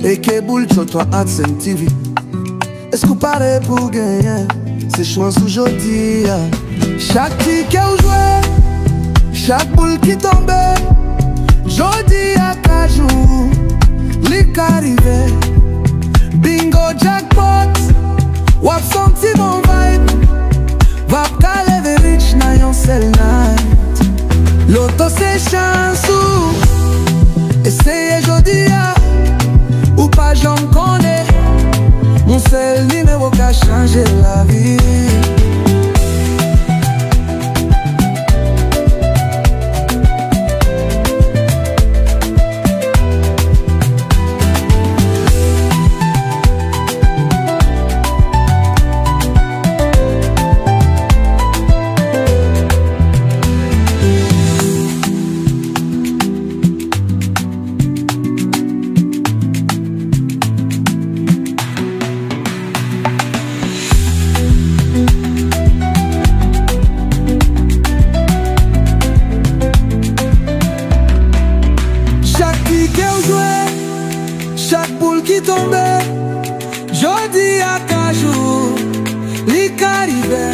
Et que boule toi Adsen TV. Est-ce qu'on paraît pour gagner? C'est chance aujourd'hui. Chaque ticket ou joué, chaque boule qui tombe, jodi à cajou, lik arrivé. Bingo jackpot, wap senti mon vibe. Wap ka leve rich na yon sel night. Loto c'est chance ou essayez jodi à ou pas j'en connais. Mon seul numéro qui a changé la vie. Chaque boule qui tombait, jodi à cajou, lik arrivé.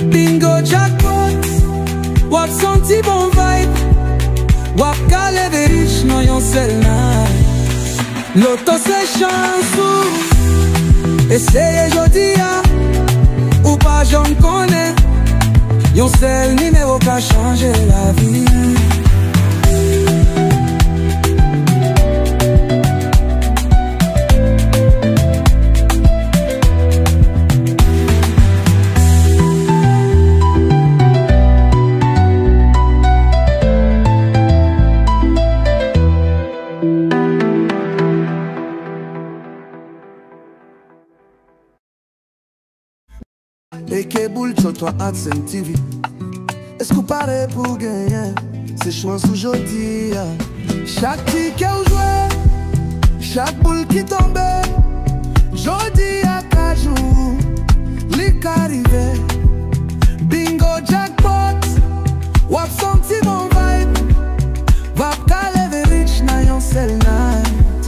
Bingo jackpot, wap senti bon vibe. Wap ka leve rich non yon sel night. Loto c'est chance ou essayez jodi à ou pas j'en connais. Yon sel numéro qui a changé la vie. Et que boule toi Adsen TV. Est-ce qu'on paraît pour gagner? C'est chance aujourd'hui. Chaque ticket ou joué, chaque boule qui tombe, jodi à cajou, lik arrivé. Bingo jackpot, wap senti mon vibe. Wap ka leve rich na yon sel night.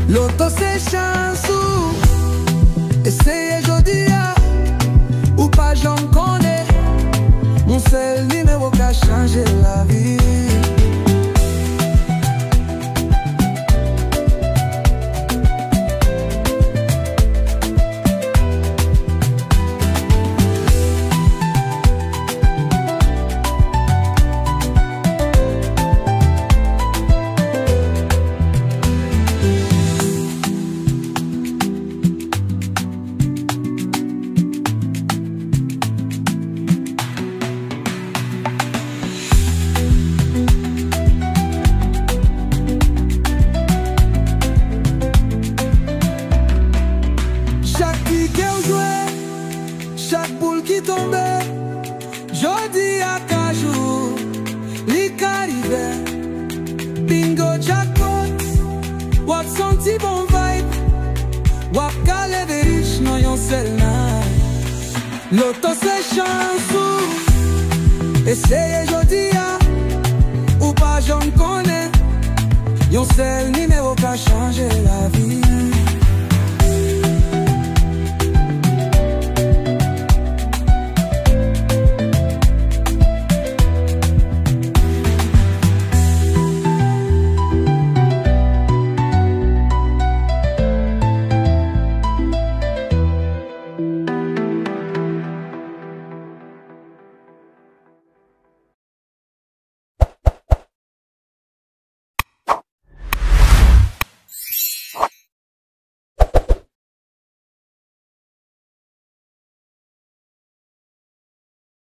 Loto c'est chance ou essayez jodi à ou pas j'en connais. Mon seul numéro qui a changé la vie. Chaque boule qui tombait, jodi à cajou, lik arrivé. Bingo jackpot, wap senti bon vibe. Wap ka leve rich non yon sel night. Loto c'est chance ou essayez jodi à ou pas j'en connais. Yon sel numéro qui a changé la vie.